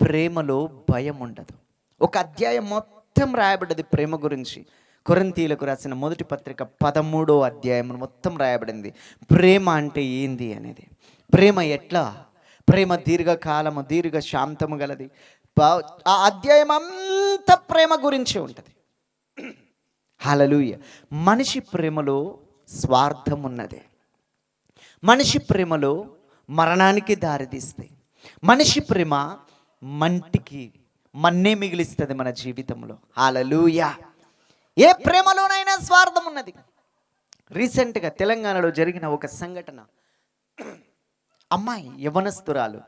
ప్రేమలో భయం ఉండదు. ఒక అధ్యాయం మొత్తం రాయబడ్డది ప్రేమ గురించి. కొరింథీయులకు రాసిన మొదటి పత్రిక 13వ అధ్యాయం మొత్తం రాయబడింది ప్రేమ అంటే ఏంది అనేది. ప్రేమ ఎట్లా, ప్రేమ దీర్ఘకాలము, దీర్ఘ శాంతము గలది. ఆ అధ్యాయం అంతా ప్రేమ గురించి ఉంటుంది. హల్లెలూయా. మనిషి ప్రేమలో స్వార్థం ఉన్నది. మనిషి ప్రేమలో మరణానికి దారితీస్తాయి. మనిషి ప్రేమ మన్నే మిగిలిస్తుంది మన జీవితంలో. హల్లెలూయా. ఏ ప్రేమలోనైనా స్వార్థం ఉన్నది. రీసెంట్గా తెలంగాణలో జరిగిన ఒక సంఘటన. అమ్మాయి యవ్వనస్తురాలు,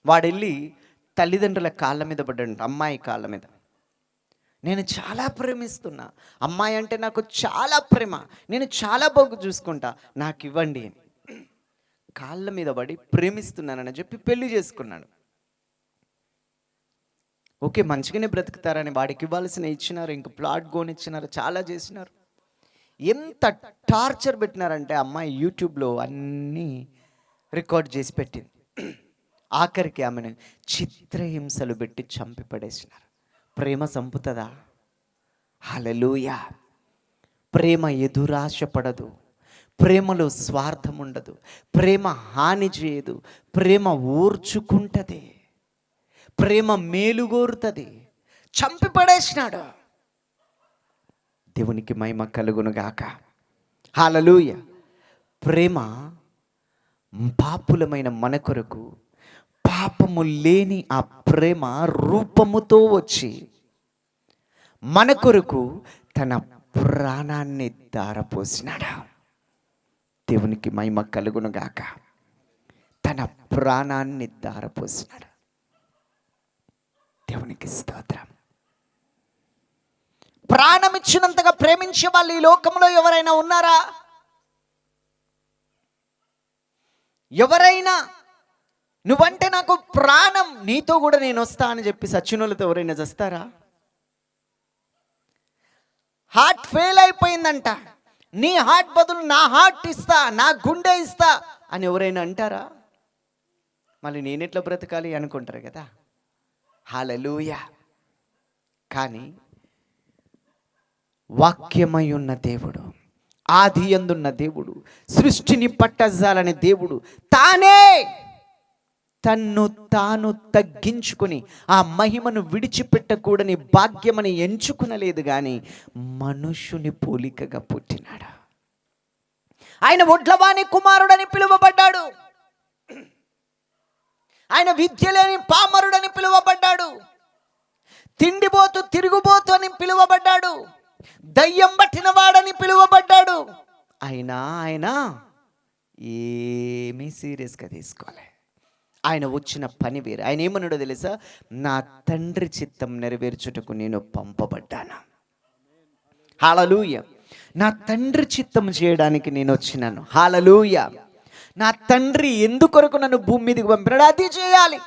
వాడెళ్ళి తల్లిదండ్రుల కాళ్ళ మీద పడ్డాడు, అమ్మాయి కాళ్ళ మీద. నేను చాలా ప్రేమిస్తున్నా, అమ్మాయి అంటే నాకు చాలా ప్రేమ, నేను చాలా బాగా చూసుకుంటా, నాకు ఇవ్వండి అని కాళ్ళ మీద పడి ప్రేమిస్తున్నానని చెప్పి పెళ్లి చేసుకున్నాడు. ఓకే, మంచిగానే బ్రతుకుతారని వాడికి ఇవ్వాల్సిన ఇచ్చినారు, ఇంక ప్లాట్ కొనిచ్చినారు, చాలా చేసినారు. ఎంత టార్చర్ పెట్టినారంటే అమ్మాయి యూట్యూబ్లో అన్నీ రికార్డ్ చేసి పెట్టింది. ఆఖరికి ఆమెను చిత్రహింసలు పెట్టి చంపి పడేసినారు. ప్రేమ చంపుతుందా? హల్లెలూయా. ప్రేమ ఎదురాశ పడదు, ప్రేమలో స్వార్థం ఉండదు, ప్రేమ హాని చేయదు, ప్రేమ ఓర్చుకుంటుంది, ప్రేమ మేలుగోరుతుంది. చంపి పడేసినాడు. దేవునికి మహిమ కలుగునుగాక. హల్లెలూయా. ప్రేమ పాపులమైన మన కొరకు పాపము లేని ఆ ప్రేమ రూపముతో వచ్చి మన కొరకు తన ప్రాణాన్ని ధారపోసినాడు. దేవునికి మహిమ కలుగునుగాక. తన ప్రాణాన్ని ధారపోసినాడు. దేవునికి స్తోత్రం. ప్రాణం ఇచ్చినంతగా ప్రేమించే వాళ్ళు ఈ లోకంలో ఎవరైనా ఉన్నారా? ఎవరైనా నువ్వంటే నాకు ప్రాణం, నీతో కూడా నేను వస్తా అని చెప్పి సచ్చినోళ్ళతో ఎవరైనా చస్తారా? హార్ట్ ఫెయిల్ అయిపోయిందంట, నీ హార్ట్ బదులు నా హార్ట్ ఇస్తా, నా గుండె ఇస్తా అని ఎవరైనా అంటారా? మళ్ళీ నేనెట్లా బ్రతకాలి అనుకుంటారు కదా. హల్లెలూయా. కానీ వాక్యమై ఉన్న దేవుడు, ఆది యందున్న దేవుడు, సృష్టిని పట్టజాలని దేవుడు తానే తన్ను తాను తగ్గించుకొని ఆ మహిమను విడిచిపెట్టకూడని భాగ్యమని ఎంచుకునలేదు, కానీ మనుషుని పోలికగా పుట్టినాడు. ఆయన ఒడ్లవాని కుమారుడని పిలువబడ్డాడు. ఆయన విద్య లేని పామరుడని పిలువబడ్డాడు. తిండిపోతూ తిరుగుబోతు అని పిలువబడ్డాడు. దయ్యం పట్టిన వాడని పిలువబడ్డాడు. ఆయన ఏమీ సీరియస్గా తీసుకోలే. ఆయన వచ్చిన పని వేరు. ఆయన ఏమన్నాడో తెలుసా? నా తండ్రి చిత్తం నెరవేర్చుటకు నేను పంపబడ్డాను. హల్లెలూయా. నా తండ్రి చిత్తం చేయడానికి నేను వచ్చినాను. హల్లెలూయా. నా తండ్రి ఎందుకొరకు నన్ను భూమి మీదకి పంపినాడు, అది చేయాలి.